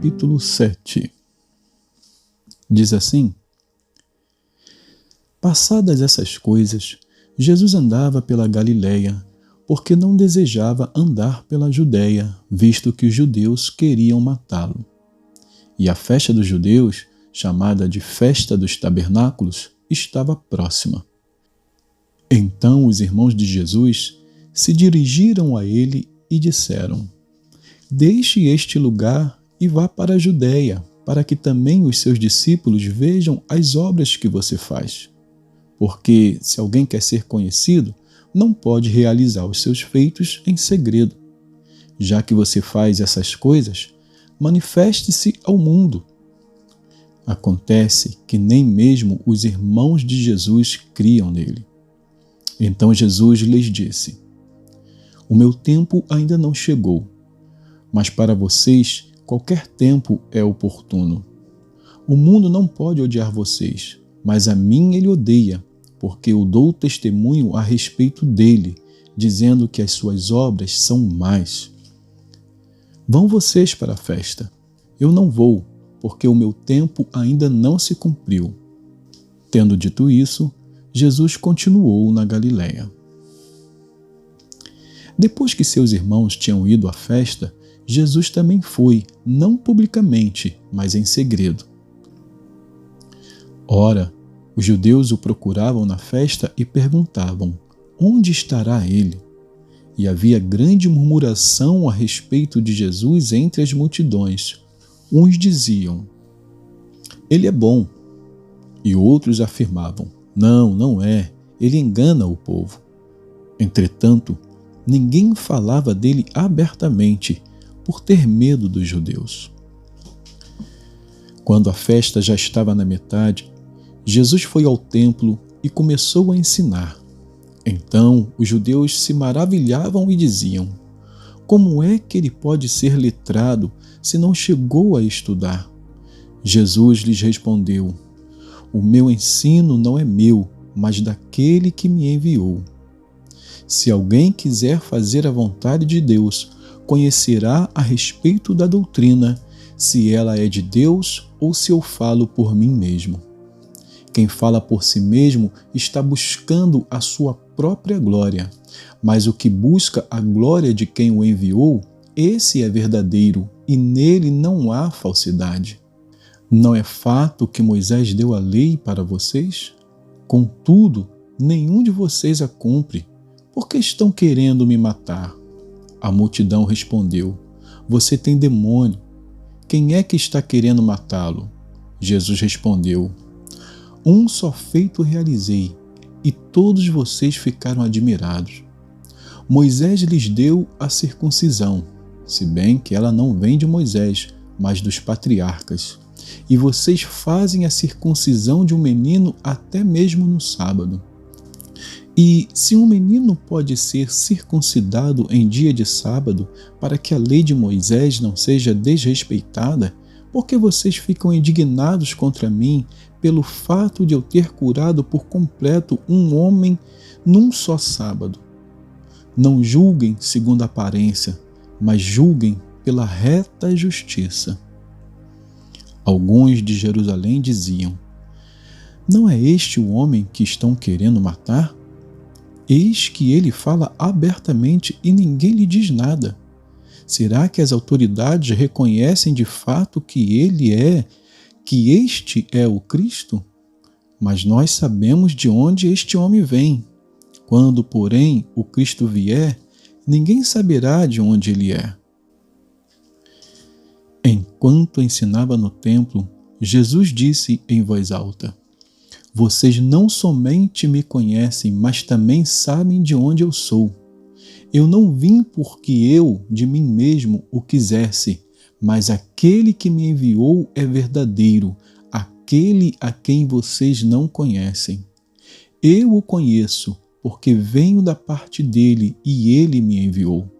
capítulo 7. Diz assim: Passadas essas coisas, Jesus andava pela Galiléia, porque não desejava andar pela Judéia, visto que os judeus queriam matá-lo. E a festa dos judeus, chamada de Festa dos Tabernáculos, estava próxima. Então os irmãos de Jesus se dirigiram a ele e disseram: Deixe este lugar e vá para a Judéia, para que também os seus discípulos vejam as obras que você faz. Porque se alguém quer ser conhecido, não pode realizar os seus feitos em segredo. Já que você faz essas coisas, manifeste-se ao mundo. Acontece que nem mesmo os irmãos de Jesus criam nele. Então Jesus lhes disse: O meu tempo ainda não chegou, mas para vocês qualquer tempo é oportuno. O mundo não pode odiar vocês, mas a mim ele odeia, porque eu dou testemunho a respeito dele, dizendo que as suas obras são más. Vão vocês para a festa. Eu não vou, porque o meu tempo ainda não se cumpriu. Tendo dito isso, Jesus continuou na Galiléia. Depois que seus irmãos tinham ido à festa, Jesus também foi, não publicamente, mas em segredo. Ora, os judeus o procuravam na festa e perguntavam: Onde estará ele? E havia grande murmuração a respeito de Jesus entre as multidões. Uns diziam: Ele é bom. E outros afirmavam: Não, não é. Ele engana o povo. Entretanto, ninguém falava dele abertamente, por ter medo dos judeus. Quando a festa já estava na metade, Jesus foi ao templo e começou a ensinar. Então os judeus se maravilhavam e diziam: Como é que ele pode ser letrado se não chegou a estudar? Jesus lhes respondeu: O meu ensino não é meu, mas daquele que me enviou. Se alguém quiser fazer a vontade de Deus, conhecerá a respeito da doutrina, se ela é de Deus ou se eu falo por mim mesmo. Quem fala por si mesmo está buscando a sua própria glória, mas o que busca a glória de quem o enviou, esse é verdadeiro e nele não há falsidade. Não é fato que Moisés deu a lei para vocês? Contudo, nenhum de vocês a cumpre. Por que estão querendo me matar? A multidão respondeu: Você tem demônio. Quem é que está querendo matá-lo? Jesus respondeu: Um só feito realizei, e todos vocês ficaram admirados. Moisés lhes deu a circuncisão, se bem que ela não vem de Moisés, mas dos patriarcas. E vocês fazem a circuncisão de um menino até mesmo no sábado. E se um menino pode ser circuncidado em dia de sábado, para que a lei de Moisés não seja desrespeitada, por que vocês ficam indignados contra mim pelo fato de eu ter curado por completo um homem num só sábado? Não julguem segundo a aparência, mas julguem pela reta justiça. Alguns de Jerusalém diziam: Não é este o homem que estão querendo matar? Eis que ele fala abertamente e ninguém lhe diz nada. Será que as autoridades reconhecem de fato que este é o Cristo? Mas nós sabemos de onde este homem vem. Quando, porém, o Cristo vier, ninguém saberá de onde ele é. Enquanto ensinava no templo, Jesus disse em voz alta: Vocês não somente me conhecem, mas também sabem de onde eu sou. Eu não vim porque eu, de mim mesmo, o quisesse, mas aquele que me enviou é verdadeiro, aquele a quem vocês não conhecem. Eu o conheço, porque venho da parte dele e ele me enviou.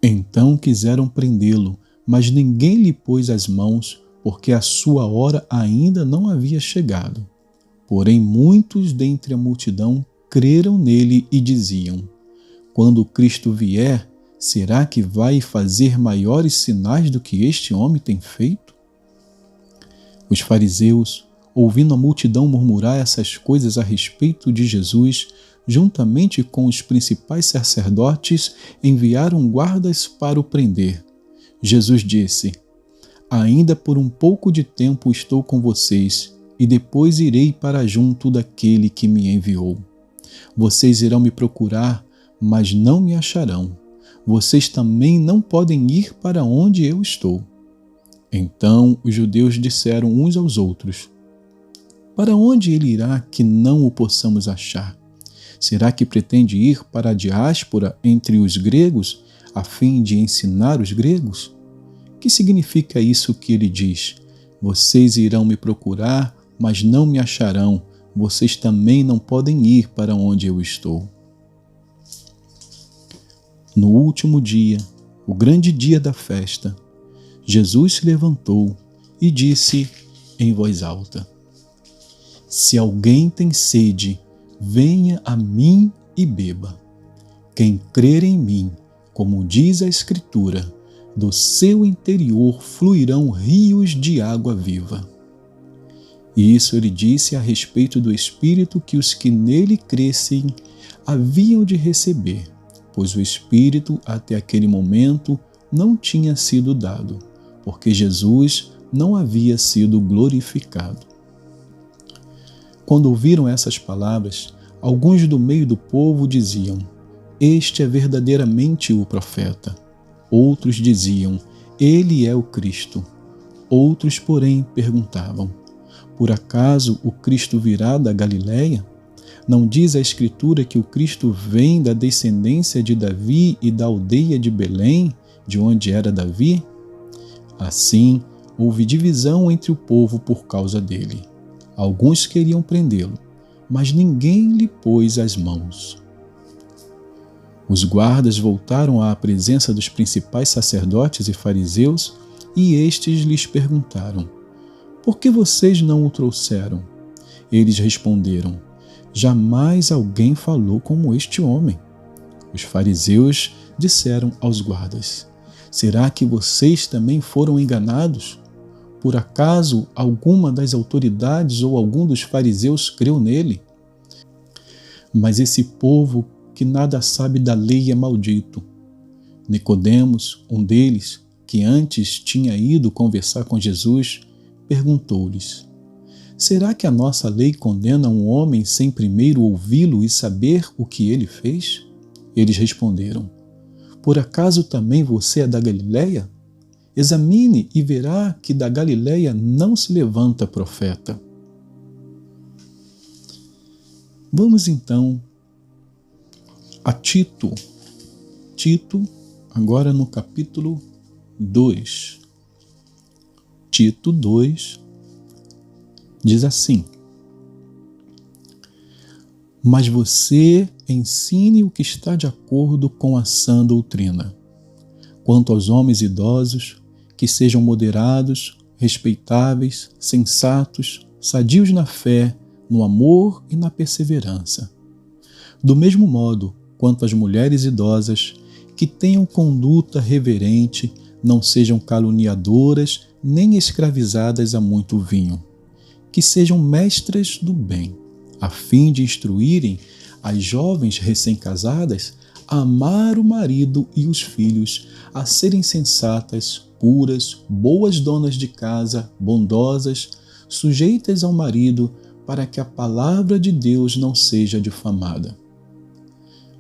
Então quiseram prendê-lo, mas ninguém lhe pôs as mãos, porque a sua hora ainda não havia chegado. Porém, muitos dentre a multidão creram nele e diziam: Quando Cristo vier, será que vai fazer maiores sinais do que este homem tem feito? Os fariseus, ouvindo a multidão murmurar essas coisas a respeito de Jesus, juntamente com os principais sacerdotes, enviaram guardas para o prender. Jesus disse: ainda por um pouco de tempo estou com vocês, e depois irei para junto daquele que me enviou. Vocês irão me procurar, mas não me acharão. Vocês também não podem ir para onde eu estou. Então os judeus disseram uns aos outros: para onde ele irá que não o possamos achar? Será que pretende ir para a diáspora entre os gregos, a fim de ensinar os gregos? Que significa isso que ele diz? Vocês irão me procurar, mas não me acharão. Vocês também não podem ir para onde eu estou. No último dia, o grande dia da festa, Jesus se levantou e disse em voz alta: se alguém tem sede, venha a mim e beba. Quem crer em mim, como diz a Escritura, do seu interior fluirão rios de água viva. E isso ele disse a respeito do Espírito que os que nele crescem haviam de receber, pois o Espírito até aquele momento não tinha sido dado, porque Jesus não havia sido glorificado. Quando ouviram essas palavras, alguns do meio do povo diziam: este é verdadeiramente o profeta. Outros diziam: ele é o Cristo. Outros, porém, perguntavam: por acaso o Cristo virá da Galileia? Não diz a Escritura que o Cristo vem da descendência de Davi e da aldeia de Belém, de onde era Davi? Assim, houve divisão entre o povo por causa dele. Alguns queriam prendê-lo, mas ninguém lhe pôs as mãos. Os guardas voltaram à presença dos principais sacerdotes e fariseus, e estes lhes perguntaram: por que vocês não o trouxeram? Eles responderam: jamais alguém falou como este homem. Os fariseus disseram aos guardas: será que vocês também foram enganados? Por acaso alguma das autoridades ou algum dos fariseus creu nele? Mas esse povo que nada sabe da lei é maldito. Nicodemos, um deles, que antes tinha ido conversar com Jesus, perguntou-lhes: será que a nossa lei condena um homem sem primeiro ouvi-lo e saber o que ele fez? Eles responderam: por acaso também você é da Galileia? Examine e verá que da Galileia não se levanta profeta. Vamos então a Tito. Tito, agora no capítulo 2. Tito 2 diz assim: mas você ensine o que está de acordo com a sã doutrina. Quanto aos homens idosos, que sejam moderados, respeitáveis, sensatos, sadios na fé, no amor e na perseverança. Do mesmo modo, quanto às mulheres idosas, que tenham conduta reverente, não sejam caluniadoras, nem escravizadas a muito vinho, que sejam mestras do bem, a fim de instruírem as jovens recém-casadas a amar o marido e os filhos, a serem sensatas, puras, boas donas de casa, bondosas, sujeitas ao marido, para que a palavra de Deus não seja difamada.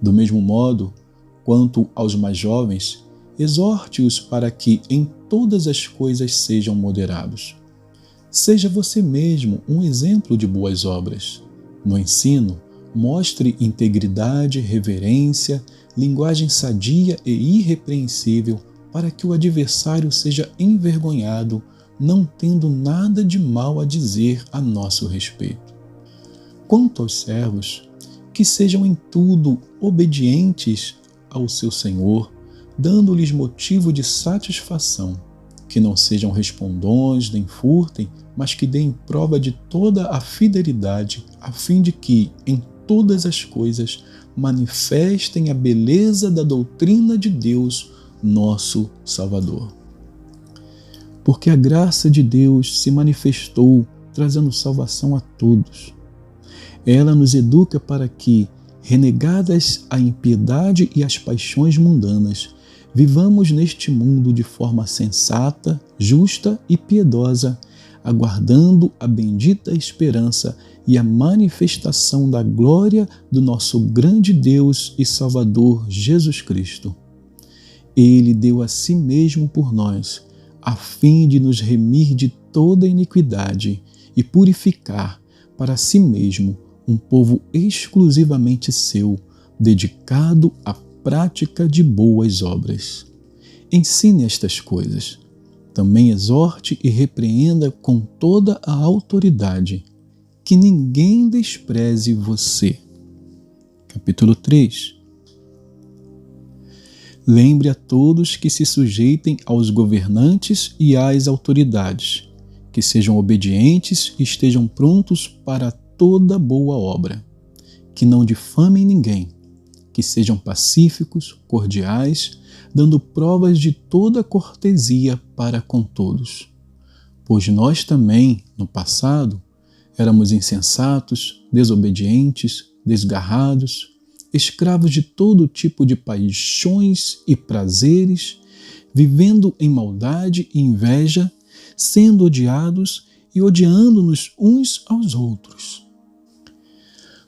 Do mesmo modo, quanto aos mais jovens, exorte-os para que em todas as coisas sejam moderados. Seja você mesmo um exemplo de boas obras. No ensino, mostre integridade, reverência, linguagem sadia e irrepreensível, para que o adversário seja envergonhado, não tendo nada de mal a dizer a nosso respeito. Quanto aos servos, que sejam em tudo obedientes ao seu Senhor, dando-lhes motivo de satisfação, que não sejam respondões nem furtem, mas que deem prova de toda a fidelidade, a fim de que, em todas as coisas, manifestem a beleza da doutrina de Deus, nosso Salvador. Porque a graça de Deus se manifestou, trazendo salvação a todos. Ela nos educa para que, renegadas a impiedade e as paixões mundanas, vivamos neste mundo de forma sensata, justa e piedosa, aguardando a bendita esperança e a manifestação da glória do nosso grande Deus e Salvador Jesus Cristo. Ele deu a si mesmo por nós, a fim de nos remir de toda iniquidade e purificar para si mesmo um povo exclusivamente seu, dedicado à prática de boas obras. Ensine estas coisas. Também exorte e repreenda com toda a autoridade. Que ninguém despreze você. Capítulo 3. Lembre a todos que se sujeitem aos governantes e às autoridades, que sejam obedientes e estejam prontos para toda boa obra, que não difamem ninguém, que sejam pacíficos, cordiais, dando provas de toda cortesia para com todos. Pois nós também, no passado, éramos insensatos, desobedientes, desgarrados, escravos de todo tipo de paixões e prazeres, vivendo em maldade e inveja, sendo odiados e odiando-nos uns aos outros.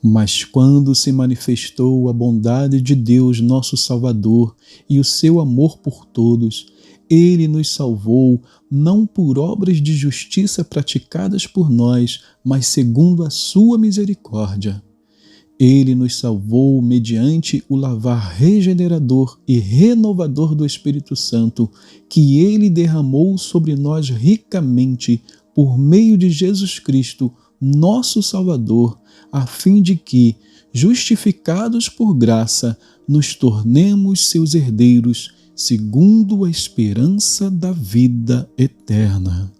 Mas quando se manifestou a bondade de Deus, nosso Salvador, e o seu amor por todos, Ele nos salvou, não por obras de justiça praticadas por nós, mas segundo a sua misericórdia. Ele nos salvou mediante o lavar regenerador e renovador do Espírito Santo, que Ele derramou sobre nós ricamente por meio de Jesus Cristo, nosso Salvador, a fim de que, justificados por graça, nos tornemos seus herdeiros, segundo a esperança da vida eterna.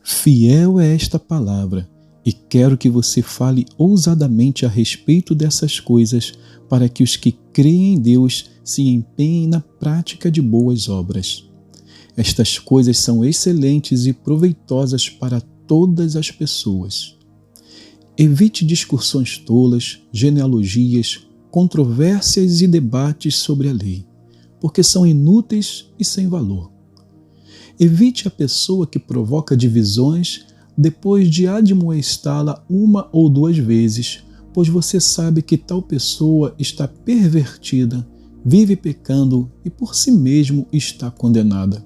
Fiel é esta palavra, e quero que você fale ousadamente a respeito dessas coisas, para que os que creem em Deus se empenhem na prática de boas obras. Estas coisas são excelentes e proveitosas para todas as pessoas. Evite discussões tolas, genealogias, controvérsias e debates sobre a lei, porque são inúteis e sem valor. Evite a pessoa que provoca divisões depois de admoestá-la uma ou duas vezes, pois você sabe que tal pessoa está pervertida, vive pecando e por si mesmo está condenada.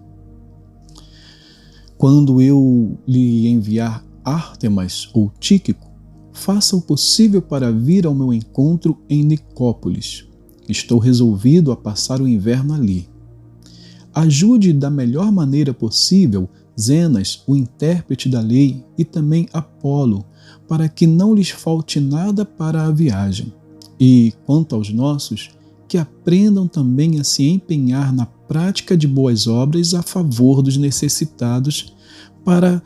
Quando eu lhe enviar Ártemas ou Tíquico, faça o possível para vir ao meu encontro em Nicópolis. Estou resolvido a passar o inverno ali. Ajude da melhor maneira possível Zenas, o intérprete da lei, e também Apolo, para que não lhes falte nada para a viagem. E, quanto aos nossos, que aprendam também a se empenhar na prática de boas obras a favor dos necessitados, para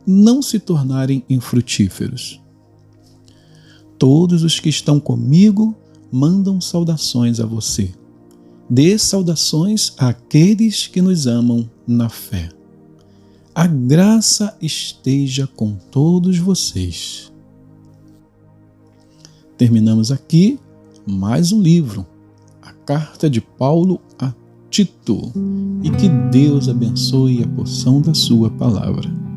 não se tornarem infrutíferos. Todos os que estão comigo mandam saudações a você. Dê saudações àqueles que nos amam na fé. A graça esteja com todos vocês. Terminamos aqui mais um livro, a Carta de Paulo a Tito, e que Deus abençoe a porção da sua palavra.